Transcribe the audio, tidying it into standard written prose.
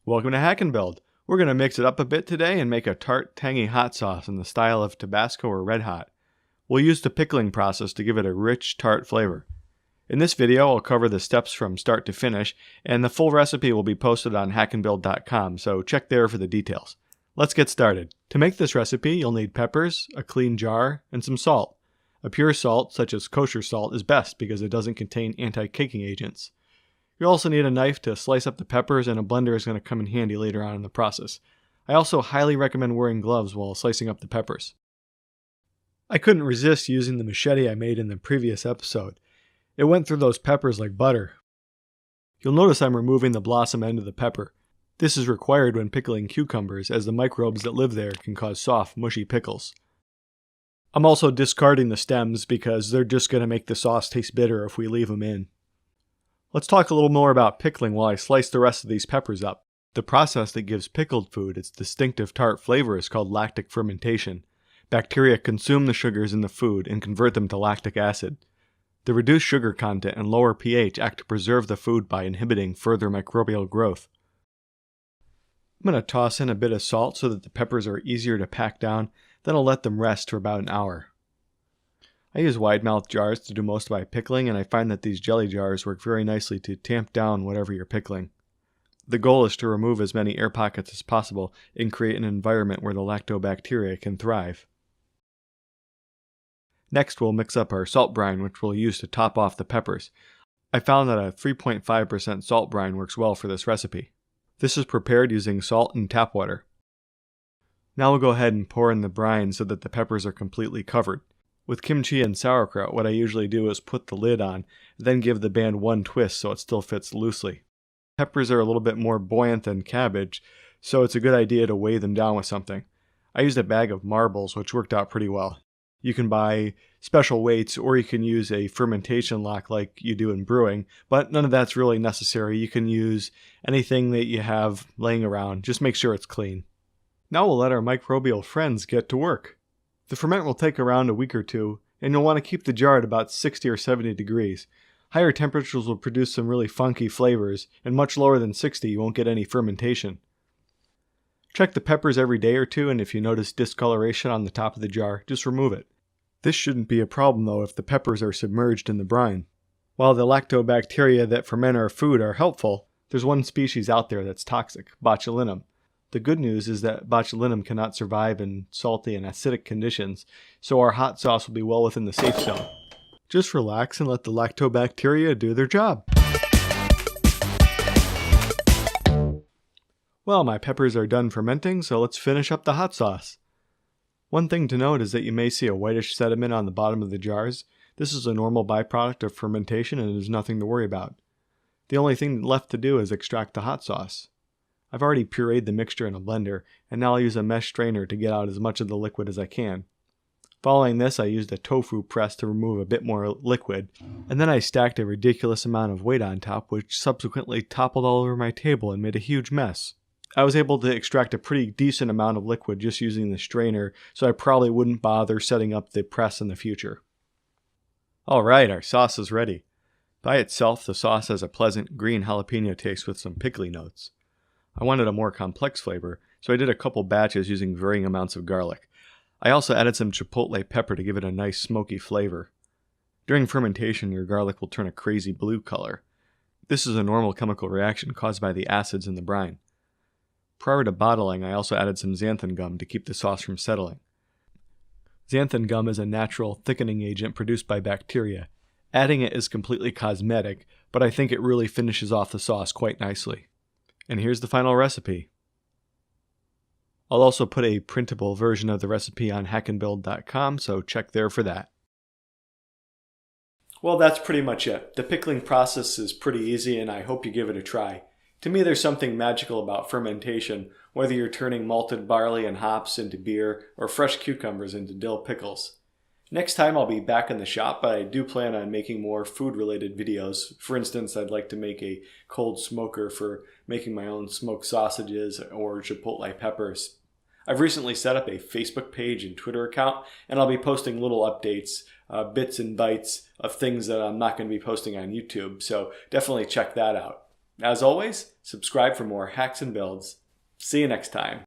Welcome to Hack and Build. We're going to mix it up a bit today and make a tart, tangy hot sauce in the style of Tabasco or Red Hot. We'll use the pickling process to give it a rich, tart flavor. In this video, I'll cover the steps from start to finish, and the full recipe will be posted on hackandbuild.com, so check there for the details. Let's get started. To make this recipe, you'll need peppers, a clean jar, and some salt. A pure salt, such as kosher salt, is best because it doesn't contain anti-caking agents. You'll also need a knife to slice up the peppers, and a blender is going to come in handy later on in the process. I also highly recommend wearing gloves while slicing up the peppers. I couldn't resist using the machete I made in the previous episode. It went through those peppers like butter. You'll notice I'm removing the blossom end of the pepper. This is required when pickling cucumbers, as the microbes that live there can cause soft, mushy pickles. I'm also discarding the stems because they're just going to make the sauce taste bitter if we leave them in. Let's talk a little more about pickling while I slice the rest of these peppers up. The process that gives pickled food its distinctive tart flavor is called lactic fermentation. Bacteria consume the sugars in the food and convert them to lactic acid. The reduced sugar content and lower pH act to preserve the food by inhibiting further microbial growth. I'm going to toss in a bit of salt so that the peppers are easier to pack down, then I'll let them rest for about an hour. I use wide-mouthed jars to do most of my pickling, and I find that these jelly jars work very nicely to tamp down whatever you're pickling. The goal is to remove as many air pockets as possible and create an environment where the lactobacteria can thrive. Next, we'll mix up our salt brine, which we'll use to top off the peppers. I found that a 3.5% salt brine works well for this recipe. This is prepared using salt and tap water. Now we'll go ahead and pour in the brine so that the peppers are completely covered. With kimchi and sauerkraut, what I usually do is put the lid on, then give the band one twist so it still fits loosely. Peppers are a little bit more buoyant than cabbage, so it's a good idea to weigh them down with something. I used a bag of marbles, which worked out pretty well. You can buy special weights, or you can use a fermentation lock like you do in brewing, but none of that's really necessary. You can use anything that you have laying around. Just make sure it's clean. Now we'll let our microbial friends get to work. The ferment will take around a week or two, and you'll want to keep the jar at about 60 or 70 degrees. Higher temperatures will produce some really funky flavors, and much lower than 60 you won't get any fermentation. Check the peppers every day or two, and if you notice discoloration on the top of the jar, just remove it. This shouldn't be a problem though if the peppers are submerged in the brine. While the lactobacteria that ferment our food are helpful, there's one species out there that's toxic, botulinum. The good news is that botulinum cannot survive in salty and acidic conditions, so our hot sauce will be well within the safe zone. Just relax and let the lactobacteria do their job. Well, my peppers are done fermenting, so let's finish up the hot sauce. One thing to note is that you may see a whitish sediment on the bottom of the jars. This is a normal byproduct of fermentation and is nothing to worry about. The only thing left to do is extract the hot sauce. I've already pureed the mixture in a blender, and now I'll use a mesh strainer to get out as much of the liquid as I can. Following this, I used a tofu press to remove a bit more liquid, and then I stacked a ridiculous amount of weight on top, which subsequently toppled all over my table and made a huge mess. I was able to extract a pretty decent amount of liquid just using the strainer, so I probably wouldn't bother setting up the press in the future. Alright, our sauce is ready. By itself, the sauce has a pleasant green jalapeno taste with some pickly notes. I wanted a more complex flavor, so I did a couple batches using varying amounts of garlic. I also added some chipotle pepper to give it a nice smoky flavor. During fermentation, your garlic will turn a crazy blue color. This is a normal chemical reaction caused by the acids in the brine. Prior to bottling, I also added some xanthan gum to keep the sauce from settling. Xanthan gum is a natural thickening agent produced by bacteria. Adding it is completely cosmetic, but I think it really finishes off the sauce quite nicely. And here's the final recipe. I'll also put a printable version of the recipe on hackandbuild.com, so check there for that. Well, that's pretty much it. The pickling process is pretty easy, and I hope you give it a try. To me, there's something magical about fermentation, whether you're turning malted barley and hops into beer or fresh cucumbers into dill pickles. Next time I'll be back in the shop, but I do plan on making more food-related videos. For instance, I'd like to make a cold smoker for making my own smoked sausages or chipotle peppers. I've recently set up a Facebook page and Twitter account, and I'll be posting little updates, bits and bytes of things that I'm not going to be posting on YouTube, so definitely check that out. As always, subscribe for more hacks and builds. See you next time.